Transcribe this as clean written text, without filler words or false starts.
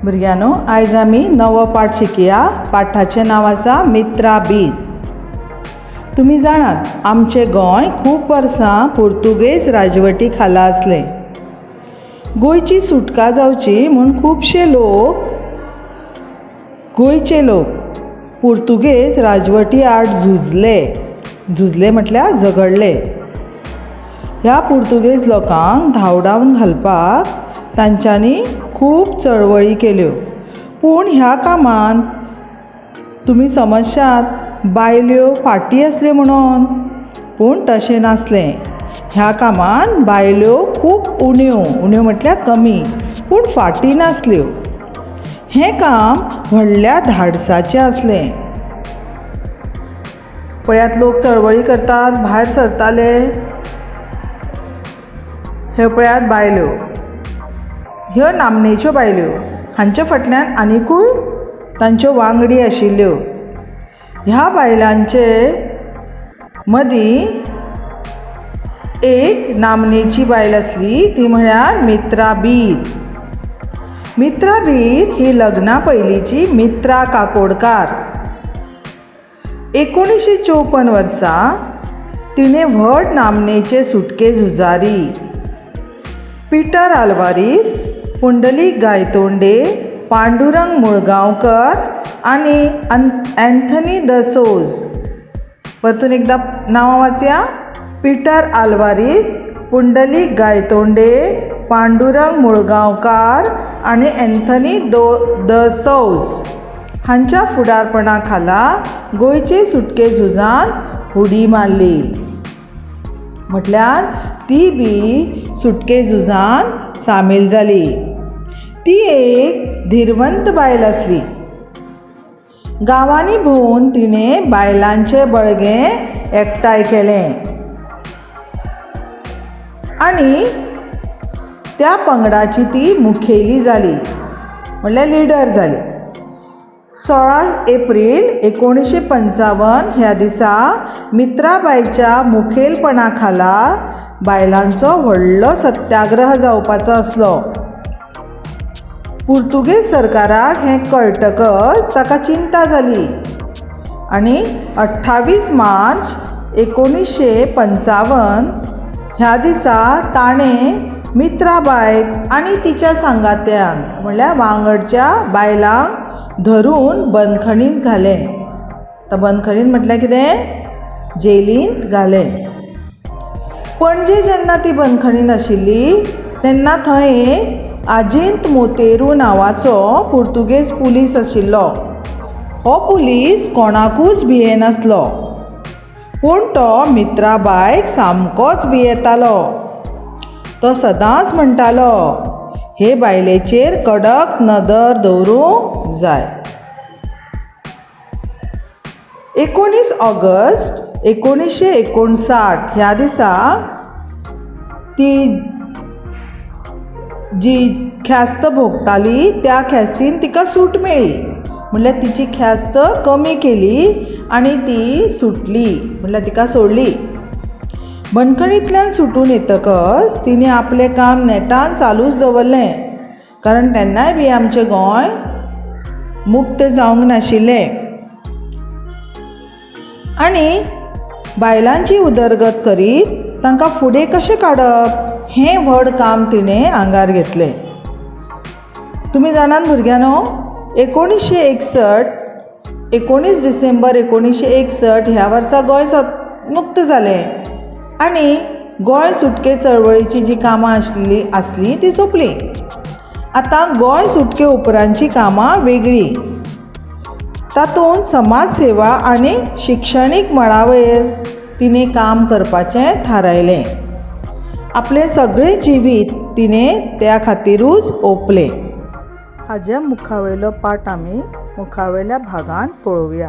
भुरग्यांनो, आयज आमी नवो पाठ शिकया. पाठाचें नांव आसा मित्राबीर. तुमी जाणात, आमचें गोंय खूब वर्सां पोर्तुगेज राजवटी खाला आसलें. गोंयची सुटका जावची म्हूण खुबशे गोंयचे लोक पोर्तुगेज राजवटी आड झुजले म्हटल्यार झगडले. ह्या पोर्तुगेज लोकांक धांवडावन घालपाक तांच्यांनी खूब चळवळी केल्यो. पूण ह्या कामांत तुमी समजशात बायल्यो फाटीं आसल्यो म्हणून, पूण तशें नासलें. ह्या कामांत बायल्यो खूब उण्यो म्हटल्यार कमी, पूण फाटीं नासल्यो. हें काम व्हडल्या धाडसाचें आसलें. पळयात, लोक चळवळी करतात, भायर सरताले. हे पळयात बायल्यो, ह्यो नामनेच्यो बायल्यो. हांचे फाटल्यान आनिकूय तांच्यो वांगडी आशिल्ल्यो. ह्या बायलांचे मदीं एक नामनेची बायल आसली, ती म्हळ्यार मित्राबीर. मित्राबीर ही लग्ना पयलींची मित्रा काकोडकार. 1954 वर्सा तिणें व्हड नामनेचे सुटके झुजारी पीटर आल्वारीस, पुंडलीक गायतोंडे, पांडुरंग मुळगांवकर आनी एंथनी द सोज. परतून एकदा नांवां वाचया. पीटर आल्वारीस, पुंडलीक गायतोंडे, पांडुरंग मुळगांवकार आनी एंथनी द सोज हांच्या फुडारपणा खाला गोंयचे सुटके झुजांत उडी मारली. म्हटल्यार ती बी सुटके झुजांत सामील जाली. ती एक धीरवंत बायल आसली. गांवांनी भोंवून तिणें बायलांचें बळगें एकठांय केलें आनी त्या पंगडाची ती मुखेली जाली, म्हणल्यार लिडर जाली. 16 एप्रील 1955 ह्या दिसा मित्राबाईच्या मुखेलपणा खाला बायलांचो व्हडलो सत्याग्रह जावपाचो आसलो. पुर्तुगेज सरकाराक हें कळटकच ताका चिंता जाली आनी 28 मार्च 1955 ह्या दिसा ताणें मित्राबायक आनी तिच्या सांगात्यांक म्हणल्यार वांगडच्या बायलांक धरून बंदखणींत घालें. तर बंदखणींत म्हटल्यार कितें? जेलींत घालें. पणजे जेन्ना ती बंदखणींत आशिल्ली तेन्ना थंय एक आजिंत मोतेरू नांवाचो पुर्तुगेज पुलीस आशिल्लो. हो पुलीस कोणाकूच भियेनासलो, पूण तो मित्राबायक सामकोच भियेतालो. तो सदांच म्हणटालो, हे बायलेचेर कडक नदर दवरूंक जाय. 19 ऑगस्ट 1959 ह्या दिसा ती जी ख्यास्त भोगताली त्या ख्यास्तीन तिका सूट मेळ्ळी. म्हणल्यार तिची ख्यास्त कमी केली आनी ती सुटली, म्हणल्यार तिका सोडली. बंदखणींतल्यान सुटून येतकच तिणें आपलें काम नेटान चालूच दवरलें, कारण तेन्नाय बी आमचें गोंय मुक्त जावंक नाशिल्लें. आनी बायलांची उदरगत करीत तांकां फुडें कशें काडप हें व्हड काम तिणें आंगार घेतलें. तुमी जाणात भुरग्यांनो, 19 डिसेंबर 1961 ह्या वर्सा गोंय मुक्त जालें आनी गोंय सुटके चळवळीची जी कामां आसली ती सोंपली. आतां गोंय सुटके उपरांतची कामां वेगळी. तातूंत समाज सेवा आनी शिक्षणीक मळावेर तिणें काम करपाचें थारायलें. आपलें सगळें जिवीत तिणें त्या खातीरूच ओंपलें. हाज्या मुखावेलो पाठ आमी मुखावेल्या भागांत पळोवया.